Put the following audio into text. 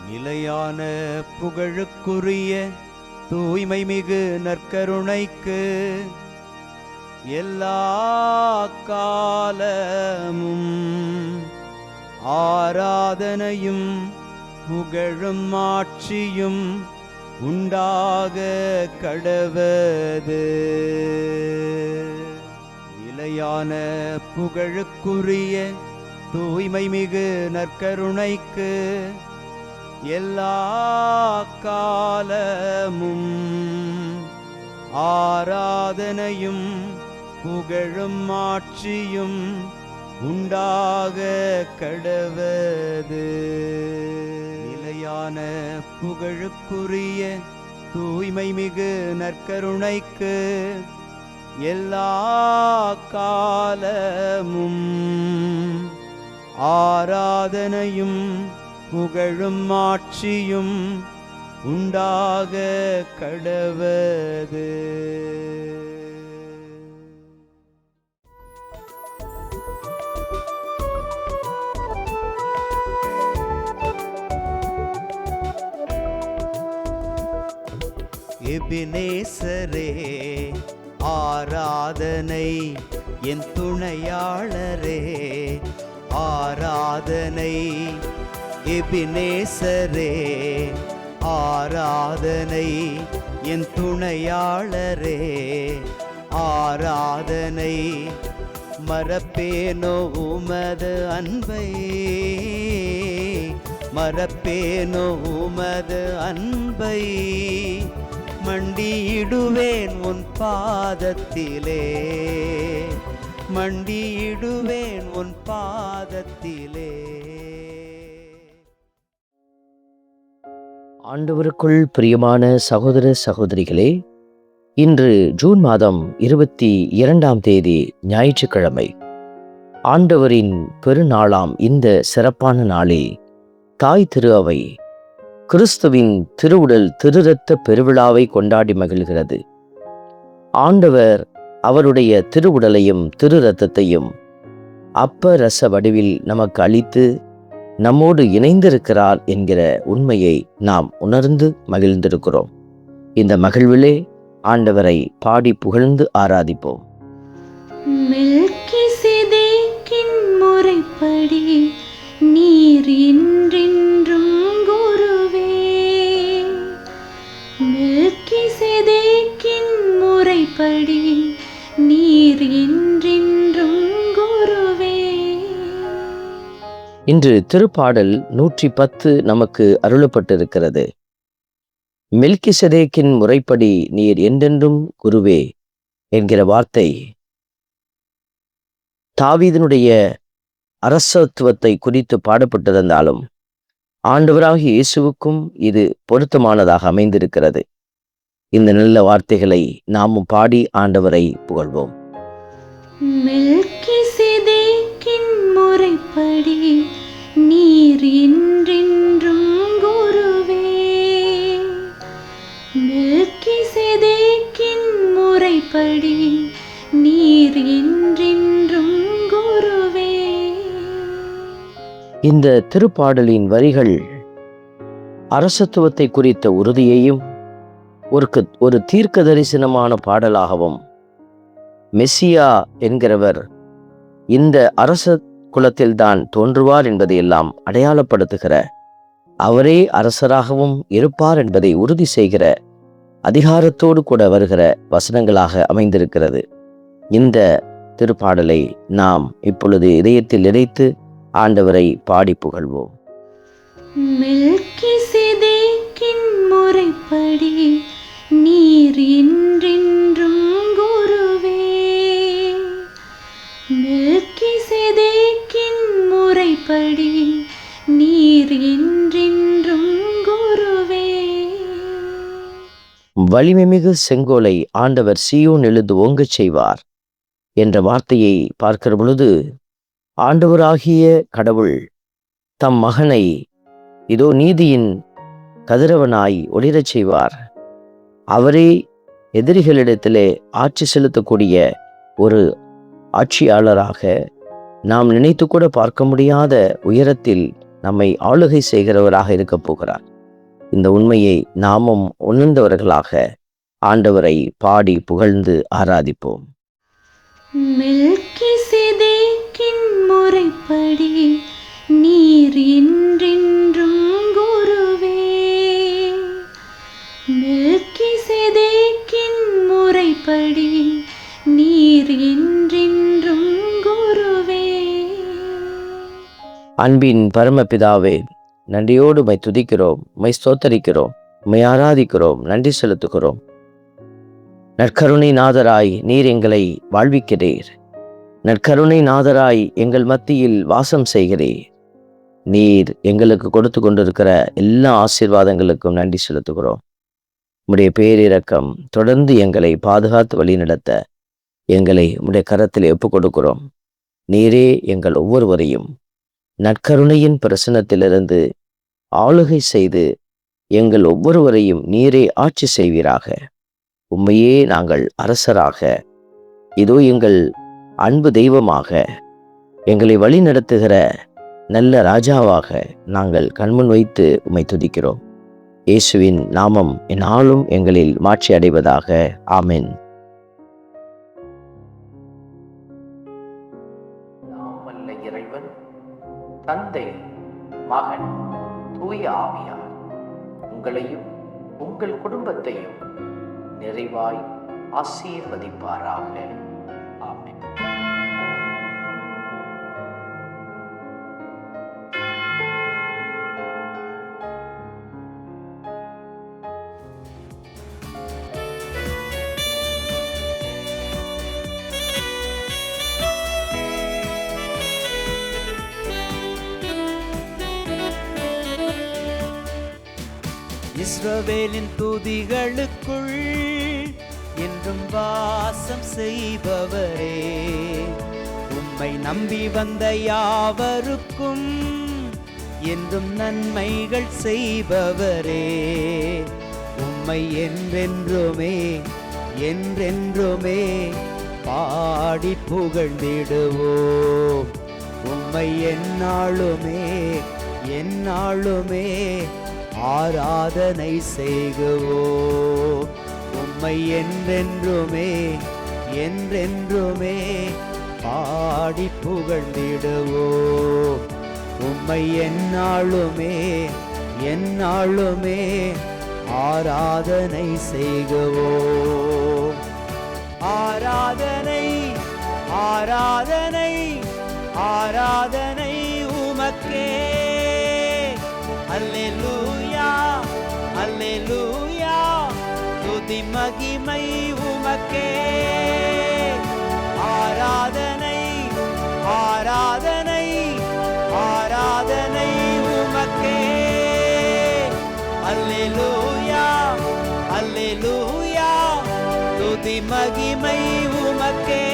நிலையான புகழுக்குரிய தூய்மை மிகு நற்கருணைக்கு எல்லா காலமும் ஆராதனையும் புகழும் ஆட்சியும் உண்டாக கடவது. நிலையான புகழுக்குரிய தூய்மை மிகு நற்கருணைக்கு எல்லா காலமும் ஆராதனையும் புகழும் ஆட்சியும் உண்டாக கடவது. நிலையான புகழுக்குரிய தூய்மை மிகு நற்கருணைக்கு எல்லா காலமும் ஆராதனையும் புகழும் ஆட்சியும் உண்டாக கடவது. எபினேசரே ஆராதனை, என் துணையாளரே ஆராதனை. எபினேசரே ஆராதனை, என் துணையாளரே ஆராதனை. மறப்பேனோ உமது அன்பை, மறப்பேனோ உமது அன்பை. மண்டியிடுவேன் உன் பாதத்திலே, மண்டியிடுவேன் உன் பாதத்திலே. ஆண்டவருக்குள் பிரியமான சகோதர சகோதரிகளே, இன்று ஜூன் மாதம் 22ஆம் தேதி ஞாயிற்றுக்கிழமை. ஆண்டவரின் பெருநாளாம் இந்த சிறப்பான நாளில் தாய் திரு அவை கிறிஸ்துவின் திருவுடல் திருரத்த பெருவிழாவை கொண்டாடி மகிழ்கிறது. ஆண்டவர் அவருடைய திருவுடலையும் திரு இரத்தத்தையும் அப்ப ரச வடிவில் நமக்கு அளித்து நம்மோடு இணைந்திருக்கிறார் என்கிற உண்மையை நாம் உணர்ந்து மகிழ்ந்திருக்கிறோம். இந்த மகிழ்விலே ஆண்டவரை பாடி புகழ்ந்து ஆராதிப்போம். மெல்கிசேதேக்கின் முறைப்படி நீர் என்றென்றும் குருவே. மெல்கிசேதேக்கின் முறைப்படி நீர் என்றென்றும் குருவே. இன்று திருப்பாடல் 110 நமக்கு அருளப்பட்டிருக்கிறது. மெல்கிசேதேக்கின் முறைப்படி நீர் என்றென்றும் குருவே என்கிற வார்த்தை தாவீதினுடைய அரசத்துவத்தை குறித்து பாடப்பட்டிருந்தாலும் ஆண்டவராகிய இயேசுவுக்கும் இது பொருத்தமானதாக அமைந்திருக்கிறது. இந்த நல்ல வார்த்தைகளை நாமும் பாடி ஆண்டவரை புகழ்வோம். மெல்கிசேதேக்கின் முறைப்படி நீர் என்றென்றும் குருவே. மெல்கிசேதேக்கின் முறைப்படி நீர் என்றென்றும் குருவே. இந்த திருப்பாடலின் வரிகள் அரசத்துவத்தை குறித்த உறுதியையும் ஒரு தீர்க்க தரிசனமான பாடலாகவும், மெஸ்ஸியா என்கிறவர் இந்த அரச குலத்தில்தான் தோன்றுவார் என்பதையெல்லாம் அடையாளப்படுத்துகிற, அவரே அரசராகவும் இருப்பார் என்பதை உறுதி செய்கிற அதிகாரத்தோடு கூட வருகிற வசனங்களாக அமைந்திருக்கிறது. இந்த திருப்பாடலை நாம் இப்பொழுது இதயத்தில் நினைத்து ஆண்டவரை பாடி புகழ்வோம். மெல்கிசேதேக்கின் முறைப்படி நீர் என்றென்றும் குருவே. மெல்கிசேதேக்கின் முறைப்படி நீர் என்றென்றும் குருவே. வலிமைமிகு செங்கோலை ஆண்டவர் சீயோன் எழுந்து ஓங்கச் செய்வார் என்ற வார்த்தையை பார்க்கிற பொழுது, ஆண்டவராகிய கடவுள் தம் மகனை இதோ நீதியின் கதிரவனாய் ஒளிரச் செய்வார். அவரே எதிரிகளிடத்திலே ஆட்சி செலுத்தக்கூடிய ஒரு ஆட்சியாளராக நாம் நினைத்து கூட பார்க்க முடியாத உயரத்தில் நம்மை ஆளுகை செய்கிறவராக இருக்க போகிறார். இந்த உண்மையை நாமும் உணர்ந்தவர்களாக ஆண்டவரை பாடி புகழ்ந்து ஆராதிப்போம். மெல்கிசேதேக்கின் முறைப்படி நீர் என்றென்றும் குருவே. மெல்கிசேதேக்கின் முறைப்படி நீர் என்றென்றும் குருவே. அன்பின் பரமபிதாவே, நன்றியோடு உம்மை துதிக்கிறோம், உம்மை ஸ்தோத்தரிக்கிறோம், உம்மை ஆராதிக்கிறோம், நன்றி செலுத்துகிறோம். நற்கருணை நாதராய் நீர் எங்களை வாழ்விக்கிறீர். நற்கருணை நாதராய் எங்கள் மத்தியில் வாசம் செய்கிறீர். நீர் எங்களுக்கு கொடுத்து கொண்டிருக்கிற எல்லா ஆசீர்வாதங்களுக்கும் நன்றி செலுத்துகிறோம். உம்முடைய பேரிரக்கம் தொடர்ந்து எங்களை பாதுகாத்து வழிநடத்த எங்களை உம்முடைய கரத்தில் ஒப்புக் கொடுக்கிறோம். நீரே எங்கள் ஒவ்வொருவரையும் நற்கருணையின் பிரசன்னத்திலிருந்து ஆளுகை செய்து எங்கள் ஒவ்வொருவரையும் நீரே ஆட்சி செய்வீராக. உம்மையே நாங்கள் அரசராக, இதோ எங்கள் அன்பு தெய்வமாக, எங்களை வழி நடத்துகிற நல்ல ராஜாவாக நாங்கள் கண்முன் வைத்து உம்மை துதிக்கிறோம். இயேசுவின் நாமம் எந்நாளும் எங்களில் மாட்சி அடைவதாக. ஆமென். இறைவன் தந்தை, மகன், தூய ஆவியார் உங்களையும் உங்கள் குடும்பத்தையும் நிறைவாய் ஆசீர்வதிப்பாராக. ஆமென். இஸ்ரவேலின் துதிகளுக்குள் என்றும் வாசம் செய்பவரே, உம்மை நம்பி வந்த யாவருக்கும் என்றும் நன்மைகள் செய்பவரே, உம்மை என்றென்றுமே என்றென்றுமே பாடி புகழ்ந்திடுவோம். உம்மை எந்நாளுமே எந்நாளுமே ஆராதனை செய்குவோம். உம்மை என்றென்றுமே என்றென்றுமே பாடி புகழ்ந்திடுவோம். உம்மை எந்நாளுமே எந்நாளுமே ஆராதனை செய்குவோம். ஆராதனை ஆராதனை ஆராதனை உமக்கே. அல்லேலூயா அல்லேலூயா, துதி மகிமை உமக்கே. ஆராதனை ஆராதனை ஆராதனை உமக்கே. அல்லேலூயா அல்லேலூயா, துதி மகிமை உமக்கே.